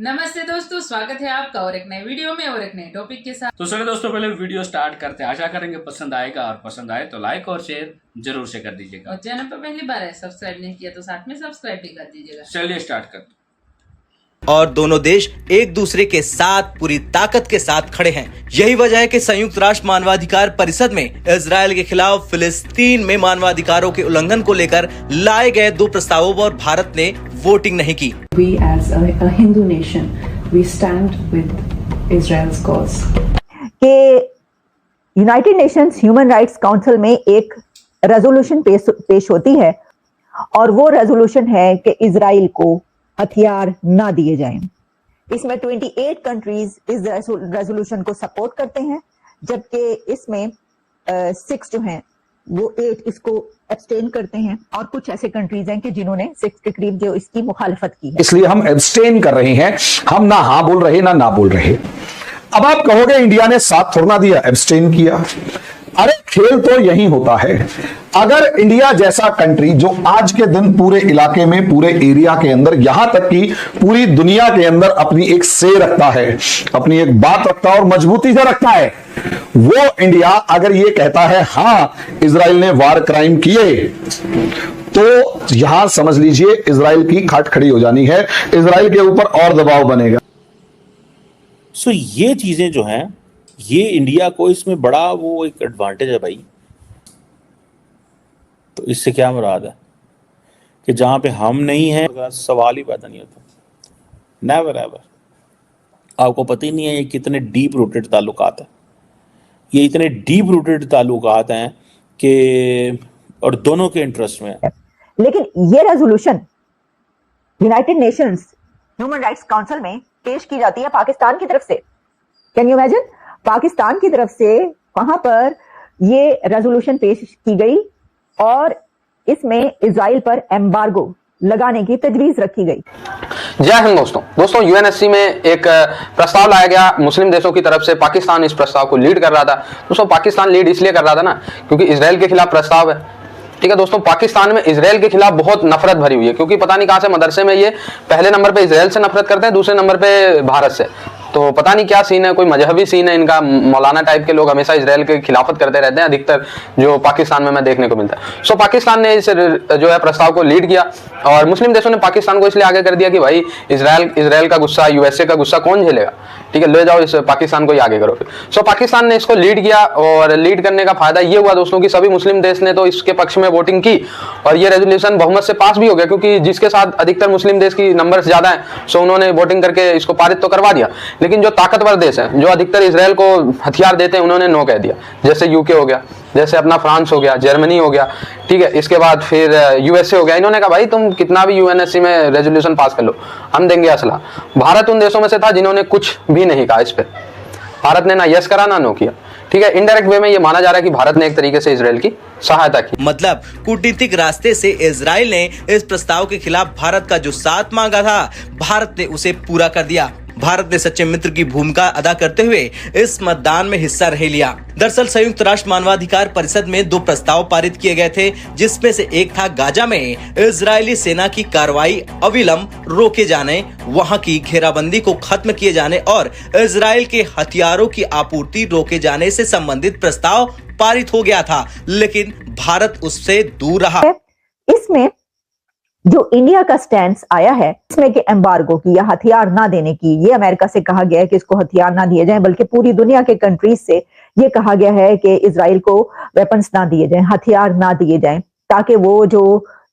नमस्ते दोस्तों, स्वागत है आपका और एक नए वीडियो में और एक नए टॉपिक के साथ। तो चलिए दोस्तों, पहले वीडियो स्टार्ट करते हैं। आशा करेंगे पसंद आएगा, और पसंद आए तो लाइक और शेयर जरूर से कर दीजिएगा। और चैनल पर पहली बार है, सब्सक्राइब नहीं किया तो साथ में सब्सक्राइब भी कर दीजिएगा। चलिए स्टार्ट करते हैं। और दोनों देश एक दूसरे के साथ पूरी ताकत के साथ खड़े हैं। यही वजह है कि संयुक्त राष्ट्र मानवाधिकार परिषद में इजरायल के खिलाफ फिलिस्तीन में मानवाधिकारों के उल्लंघन को लेकर लाए गए 2 प्रस्तावों पर भारत ने वोटिंग नहीं की। We as a Hindu nation, we stand with Israel's cause. कि United Nations human rights council में एक रेजोल्यूशन पेश होती है और वो रेजोल्यूशन है कि इजराइल को हथियार ना दिए जाएं। इसमें 28 कंट्रीज इस रेजोल्यूशन को सपोर्ट करते हैं, जबकि इसमें 6 जो हैं वो 8 इसको एब्सटेन करते हैं और कुछ ऐसे कंट्रीज हैं कि जिन्होंने 6 के करीब जो इसकी मुखालफत की है। इसलिए हम एब्सटेन कर रहे हैं, हम ना हाँ बोल रहे ना बोल रहे। अब आप कहोगे इंडिया ने साथ थोड़ा दिया, एब्सटेन किया। अरे खेल तो यही होता है। अगर इंडिया जैसा कंट्री जो आज के दिन पूरे इलाके में, पूरे एरिया के अंदर, यहां तक कि पूरी दुनिया के अंदर अपनी एक से रखता है, अपनी एक बात रखता है और मजबूती से रखता है, वो इंडिया अगर ये कहता है हां इजराइल ने वार क्राइम किए, तो यहां समझ लीजिए इजराइल की खाट खड़ी हो जानी है, इजराइल के ऊपर और दबाव बनेगा। सो ये चीजें जो हैं, ये इंडिया को इसमें बड़ा वो एक एडवांटेज है भाई। तो इससे क्या मुराद है कि जहां पे हम नहीं हैं, सवाल ही पैदा नहीं होता। Never ever. आपको पता ही नहीं है ये कितने डीप रूटेड ताल्लुकात है। ये इतने डीप रूटेड ताल्लुकात हैं कि और दोनों के इंटरेस्ट में है। लेकिन ये resolution United Nations human rights council में पेश की जाती है पाकिस्तान की तरफ से। Can you imagine? पाकिस्तान की तरफ से वहां पर ये रेजोल्यूशन पेश की गई और इसमें इजराइल पर एम्बार्गो लगाने की तजवीज रखी गई। जय हिंद दोस्तों, यूएनएससी में एक प्रस्ताव लाया गया मुस्लिम देशों की तरफ से। पाकिस्तान इस प्रस्ताव को लीड कर रहा था। दोस्तों पाकिस्तान लीड इसलिए कर रहा था ना क्योंकि इजराइल के खिलाफ प्रस्ताव है। ठीक है दोस्तों, पाकिस्तान में इजराइल के खिलाफ बहुत नफरत भरी हुई है, क्योंकि पता नहीं कहां से मदरसे में ये पहले नंबर पे इजराइल से नफरत करते हैं, दूसरे नंबर पे भारत से। तो पता नहीं क्या सीन है, कोई मजहबी सीन है इनका। मौलाना टाइप के लोग हमेशा इजराइल के खिलाफत करते रहते हैं, अधिकतर जो पाकिस्तान में मैं देखने को मिलता है। सो पाकिस्तान ने इस जो है प्रस्ताव को लीड किया और मुस्लिम देशों ने पाकिस्तान को इसलिए आगे कर दिया कि भाई इजराइल का गुस्सा, यूएसए का गुस्सा कौन झेलेगा। ठीक है, ले जाओ इस पाकिस्तान को ही आगे करो। सो पाकिस्तान ने इसको लीड किया और लीड करने का फायदा ये हुआ दोस्तों कि सभी मुस्लिम देश ने तो इसके पक्ष में वोटिंग की और ये रेजोल्यूशन बहुमत से पास भी हो गया, क्योंकि जिसके साथ अधिकतर मुस्लिम देश की नंबर्स ज्यादा हैं, सो उन्होंने वोटिंग करके इसको पारित तो करवा दिया। लेकिन जो ताकतवर देश हैं, जो अधिकतर इजराइल को हथियार देते हैं, उन्होंने नो कह दिया। जैसे यूके हो गया, जैसे अपना फ्रांस हो गया, जर्मनी हो गया, ठीक है, इसके बाद फिर यूएसए हो गया। इन्होंने कहा भाई तुम कितना भी यूएनएससी में रेजोल्यूशन पास कर लो, हम देंगे असला। भारत उन देशों में से था जिन्होंने कुछ भी नहीं कहा इस पे। भारत ने ना यस करा ना नो किया। ठीक है, इनडायरेक्ट वे में ये माना जा रहा है कि भारत ने एक तरीके से इजराइल की सहायता की। मतलब कूटनीतिक रास्ते से इजराइल ने इस प्रस्ताव के खिलाफ भारत का जो साथ मांगा था, भारत ने उसे पूरा कर दिया। भारत ने सच्चे मित्र की भूमिका अदा करते हुए इस मतदान में हिस्सा नहीं लिया। दरअसल संयुक्त राष्ट्र मानवाधिकार परिषद में 2 प्रस्ताव पारित किए गए थे, जिसमें से एक था गाजा में इजरायली सेना की कार्रवाई अविलंब रोके जाने, वहां की घेराबंदी को खत्म किए जाने और इजराइल के हथियारों की आपूर्ति रोके जाने से संबंधित प्रस्ताव पारित हो गया था, लेकिन भारत उससे दूर रहा। इसमें जो इंडिया का स्टैंड आया है इसमें कि एम्बार्गो की या हथियार ना देने की, ये अमेरिका से कहा गया है कि इसको हथियार ना दिए जाएं, बल्कि पूरी दुनिया के कंट्रीज से ये कहा गया है कि इजराइल को वेपन्स ना दिए जाएं, हथियार ना दिए जाएं, ताकि वो जो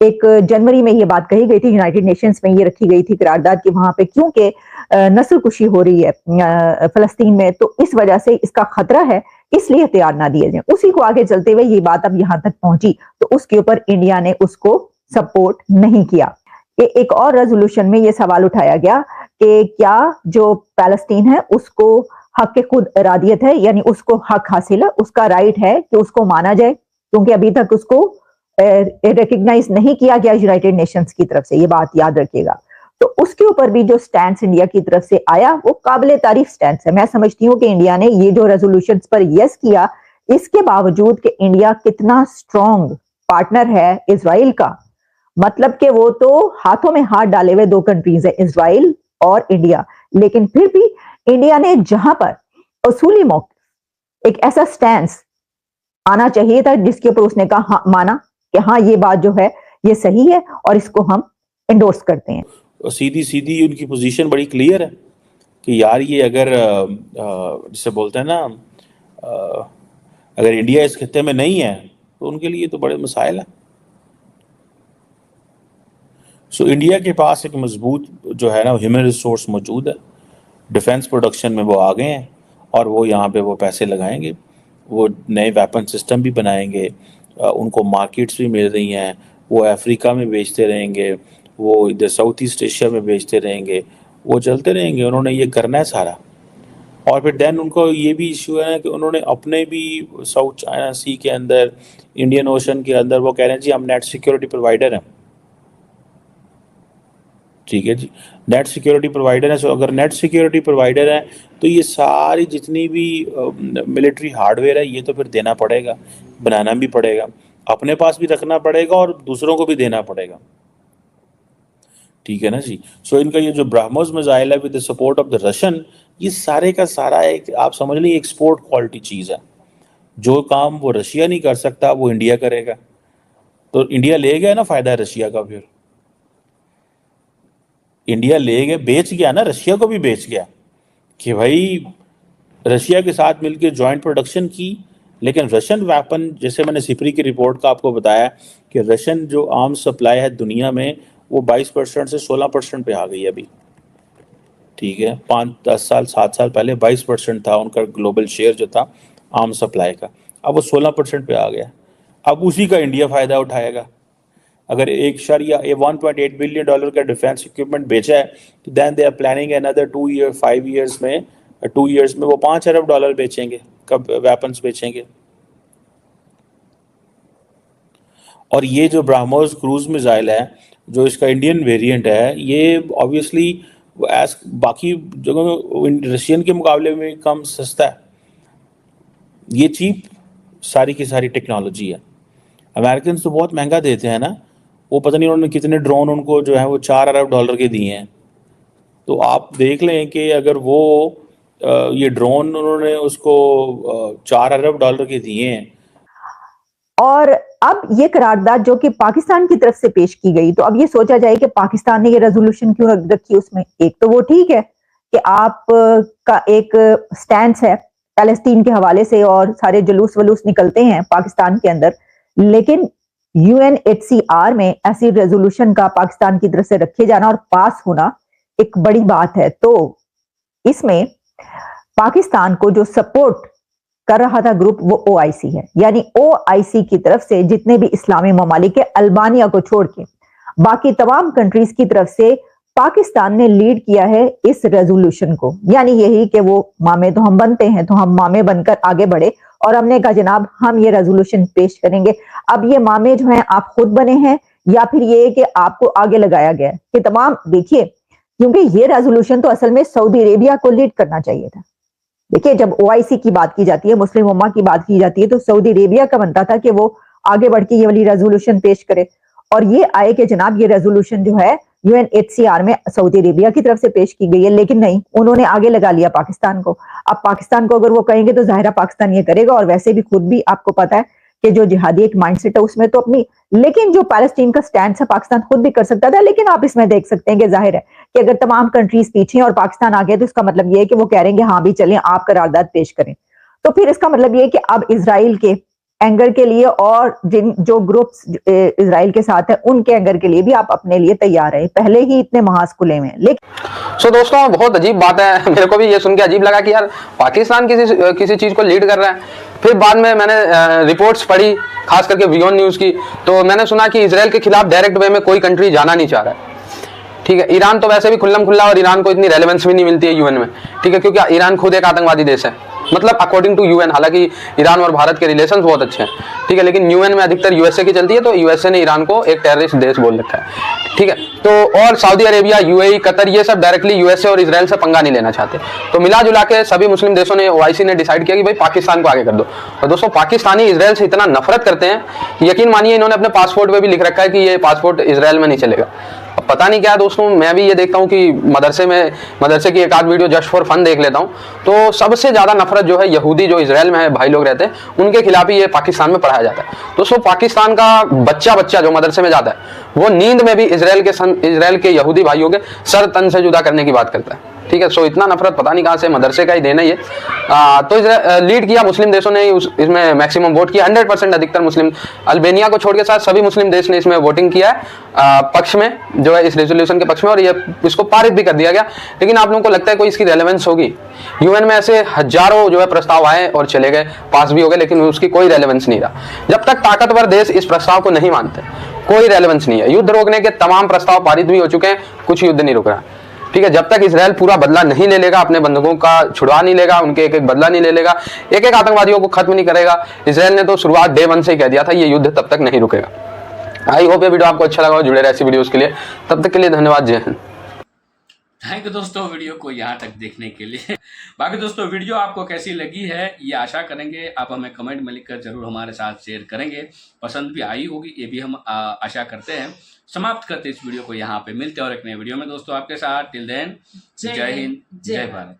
एक जनवरी में ये बात कही गई थी, यूनाइटेड नेशंस में ये रखी गई थी करारदाद कि वहां पे क्योंकि नस्ल कुशी हो रही है फलस्तीन में, तो इस वजह से इसका खतरा है, इसलिए हथियार ना दिए जाएं। उसी को आगे चलते हुए ये बात अब यहाँ तक पहुंची, तो उसके ऊपर इंडिया ने उसको सपोर्ट नहीं किया। एक और रेजोल्यूशन में यह सवाल उठाया गया कि क्या जो पैलेस्टीन है उसको हक के खुद इरादियत है, यानी उसको हक हासिल है, उसका राइट है कि उसको माना जाए, क्योंकि अभी तक उसको रिकग्नाइज नहीं किया गया यूनाइटेड नेशंस की तरफ से। ये बात याद रखिएगा। तो उसके ऊपर भी जो स्टैंड इंडिया की तरफ से आया वो काबिले तारीफ स्टैंड है। मैं समझती हूँ कि इंडिया ने ये जो रेजोल्यूशन पर यस किया, इसके बावजूद कि इंडिया कितना स्ट्रॉन्ग पार्टनर है इजराइल का, मतलब कि वो तो हाथों में हाथ डाले हुए 2 कंट्रीज है, इजराइल और इंडिया। लेकिन फिर भी इंडिया ने जहां पर उसूली मौके एक ऐसा स्टैंस आना चाहिए था जिसके ऊपर उसने कहा हाँ, माना कि हाँ ये बात जो है ये सही है और इसको हम इंडोर्स करते हैं। सीधी सीधी उनकी पोजीशन बड़ी क्लियर है कि यार ये अगर जिसे बोलते हैं ना अगर इंडिया इस खित्ते में नहीं है तो उनके लिए तो बड़े मसाइल हैं। सो इंडिया के पास एक मजबूत जो है ना ह्यूमन रिसोर्स मौजूद है, डिफेंस प्रोडक्शन में वो आ गए हैं और वो यहाँ पे वो पैसे लगाएंगे, वो नए वेपन सिस्टम भी बनाएंगे, उनको मार्केट्स भी मिल रही हैं, वो अफ्रीका में बेचते रहेंगे, वो इधर साउथ ईस्ट एशिया में बेचते रहेंगे, वो चलते रहेंगे, उन्होंने ये करना है सारा। और फिर देन उनको ये भी इशू है कि उन्होंने अपने भी साउथ चाइना सी के अंदर, इंडियन ओशन के अंदर वो कह रहे हैं जी हम नेट सिक्योरिटी प्रोवाइडर हैं। ठीक है जी, नेट सिक्योरिटी प्रोवाइडर है। सो अगर नेट सिक्योरिटी प्रोवाइडर है तो ये सारी जितनी भी मिलिट्री हार्डवेयर है ये तो फिर देना पड़ेगा, बनाना भी पड़ेगा, अपने पास भी रखना पड़ेगा और दूसरों को भी देना पड़ेगा। ठीक है ना जी। सो इनका ये जो ब्रह्मोस मिसाइल है with the support of the Russian, ये सारे का सारा एक आप समझ लीजिए एक्सपोर्ट क्वालिटी चीज़ है। जो काम वो रशिया नहीं कर सकता वो इंडिया करेगा, तो इंडिया ले गया ना फ़ायदा रशिया का। फिर इंडिया ले गया, बेच गया ना, रशिया को भी बेच गया कि भाई रशिया के साथ मिलकर जॉइंट प्रोडक्शन की। लेकिन रशियन वेपन, जैसे मैंने सिपरी की रिपोर्ट का आपको बताया कि रशियन जो आर्म्स सप्लाई है दुनिया में वो 22% से 16% पे आ गई है अभी। ठीक है, 5-10 साल 7 साल पहले 22% था उनका ग्लोबल शेयर जो था आर्म्स सप्लाई का, अब वो 16% पे आ गया। अब उसी का इंडिया फ़ायदा उठाएगा। अगर $1.8 बिलियन का डिफेंस इक्विपमेंट बेचा है तो then they are planning another 5 years में 2 ईयर्स में वो $5 अरब बेचेंगे, कब वेपन्स बेचेंगे। और ये जो ब्रह्मोस क्रूज मिसाइल है जो इसका इंडियन वेरिएंट है, ये ऑब्वियसली एज बाकी जगह रशियन के मुकाबले में कम सस्ता है, ये चीप सारी की सारी टेक्नोलॉजी है। अमेरिकन तो बहुत महंगा देते हैं ना, वो पता नहीं उन्होंने कितने ड्रोन उनको जो है वो $4 अरब के दिए हैं। तो आप देख लें कि अगर वो ये ड्रोन उन्होंने उसको $4 अरब के दिए हैं। और अब ये करारदाद जो कि पाकिस्तान की तरफ से पेश की गई, तो अब ये सोचा जाए कि पाकिस्तान ने ये रेजोल्यूशन क्यों रखी उसमें। एक तो वो ठीक है कि आप का एक स्टैंड है पैलेस्टीन के हवाले से और सारे जुलूस वलूस निकलते हैं पाकिस्तान के अंदर, लेकिन UNHCR में ऐसी रेजोल्यूशन का पाकिस्तान की तरफ से रखे जाना और पास होना एक बड़ी बात है। तो इसमें पाकिस्तान को जो सपोर्ट कर रहा था ग्रुप वो OIC है, यानी OIC की तरफ से जितने भी इस्लामी ममालिक है, अल्बानिया को छोड़ के बाकी तमाम कंट्रीज की तरफ से पाकिस्तान ने लीड किया है इस रेजोल्यूशन को। यानी यही कि वो मामे तो हम बनते हैं तो हम मामे बनकर आगे बढ़े और हमने कहा जनाब हम ये रेजोल्यूशन पेश करेंगे। अब ये मामे जो हैं आप खुद बने हैं या फिर ये कि आपको आगे लगाया गया है कि तमाम देखिए, क्योंकि ये रेजोल्यूशन तो असल में सऊदी अरेबिया को लीड करना चाहिए था। देखिए जब OIC की बात की जाती है, मुस्लिम उम्मा की बात की जाती है, तो सऊदी अरेबिया का बनता था कि वो आगे बढ़ के ये वाली रेजोल्यूशन पेश करे और ये आए कि जनाब ये रेजोल्यूशन जो है UNHCR में सऊदी अरेबिया की तरफ से पेश की गई है, लेकिन नहीं, उन्होंने आगे लगा लिया पाकिस्तान को। अब पाकिस्तान को अगर वो कहेंगे तो जाहिर पाकिस्तान ये करेगा, और वैसे भी खुद भी आपको पता है कि जो जिहादी एक माइंडसेट है उसमें तो अपनी, लेकिन जो पैलेस्टीन का स्टैंड है पाकिस्तान खुद भी कर सकता था। लेकिन आप इसमें देख सकते हैं कि जाहिर है कि अगर तमाम कंट्रीज पीछे और पाकिस्तान आगे तो इसका मतलब ये है कि वो कह रहे हैं कि हाँ भी चलें आप करारदाद पेश करें। तो फिर इसका मतलब ये है कि अब इजराइल के एंगर के लिए और जो ग्रुप्स इजराइल के साथ है उनके एंगर के लिए भी आप अपने लिए तैयार हैं, पहले ही इतने महाज खुले हुए हैं। लेकिन दोस्तों बहुत अजीब बात है, मेरे को भी ये सुन के अजीब लगा कि यार पाकिस्तान किसी चीज को लीड कर रहा है। फिर बाद में मैंने रिपोर्ट्स पढ़ी, खास करके वियोन न्यूज की, तो मैंने सुना कि इजराइल के खिलाफ डायरेक्ट वे में कोई कंट्री जाना नहीं चाह रहा है। ठीक है, ईरान तो वैसे भी खुल्लम खुल्ला, और ईरान को इतनी रेलेवेंस भी नहीं मिलती है UN में। ठीक है, क्योंकि ईरान खुद एक आतंकवादी देश है, मतलब अकॉर्डिंग टू UN। हालांकि ईरान और भारत के रिलेशन बहुत अच्छे हैं, ठीक है, लेकिन UN में अधिकतर USA की चलती है, तो USA ने ईरान को एक टेररिस्ट देश बोल रखा है। ठीक है, तो और सऊदी अरेबिया, UAE, कतर, ये सब डायरेक्टली USA और इजराइल से पंगा नहीं लेना चाहते। तो मिला जुला के सभी मुस्लिम देशों ने, OIC ने डिसाइड किया कि भाई पाकिस्तान को आगे कर दो। और दोस्तों पाकिस्तानी इजराइल से इतना नफरत करते हैं कि यकीन मानिए इन्होंने अपने पासपोर्ट में भी लिख रखा है कि ये पासपोर्ट इजराइल में नहीं चलेगा। पता नहीं क्या है दोस्तों, मैं भी ये देखता हूँ कि मदरसे की एक आध वीडियो जस्ट फॉर फन देख लेता हूँ, तो सबसे ज्यादा नफरत जो है यहूदी जो इजराइल में है भाई लोग रहते हैं उनके खिलाफ ही ये पाकिस्तान में पढ़ाया जाता है। दोस्तों पाकिस्तान का बच्चा जो मदरसे में जाता है वो नींद में भी इजराइल के यहूदी भाइयों के सर तन से जुदा करने की बात करता है। ठीक है, सो इतना नफरत पता नहीं कहां से, मदरसे का ही देना ही है। तो लीड किया मुस्लिम देशों ने इसमें मैक्सिमम वोट किया, 100% अधिकतर मुस्लिम, अल्बेनिया को छोड़ के साथ सभी मुस्लिम देश ने इसमें वोटिंग किया है पक्ष में, जो है इस रेजोल्यूशन के पक्ष में, और ये इसको पारित भी कर दिया गया। लेकिन आप लोगों को लगता है कोई इसकी रेलेवेंस होगी? यूएन में ऐसे हजारों जो है प्रस्ताव आए और चले गए, पास भी हो गए, लेकिन उसकी कोई रेलेवेंस नहीं रहा। जब तक ताकतवर देश इस प्रस्ताव को नहीं मानते कोई रेलेवेंस नहीं है। युद्ध रोकने के तमाम प्रस्ताव पारित भी हो चुके हैं, कुछ युद्ध नहीं रुक रहा। ठीक है, जब तक इजराइल पूरा बदला नहीं ले लेगा, अपने बंधकों का छुड़वा नहीं लेगा, उनके एक एक बदला नहीं ले लेगा, एक एक आतंकवादियों को खत्म नहीं करेगा, इजराइल ने तो शुरुआत डे 1 से ही कह दिया था ये युद्ध तब तक नहीं रुकेगा। आई होप ये वीडियो आपको अच्छा लगा हो, जुड़े रहे ऐसी वीडियोस के लिए। तब तक के लिए धन्यवाद, जय हिंद। थैंक यू दोस्तों वीडियो को यहाँ तक देखने के लिए। बाकी दोस्तों वीडियो आपको कैसी लगी है ये आशा करेंगे आप हमें कमेंट में लिखकर जरूर हमारे साथ शेयर करेंगे। पसंद भी आई होगी ये भी हम आशा करते हैं। समाप्त करते इस वीडियो को यहाँ पे, मिलते हैं और एक नए वीडियो में दोस्तों आपके साथ। टिल देन जय हिंद, जय भारत।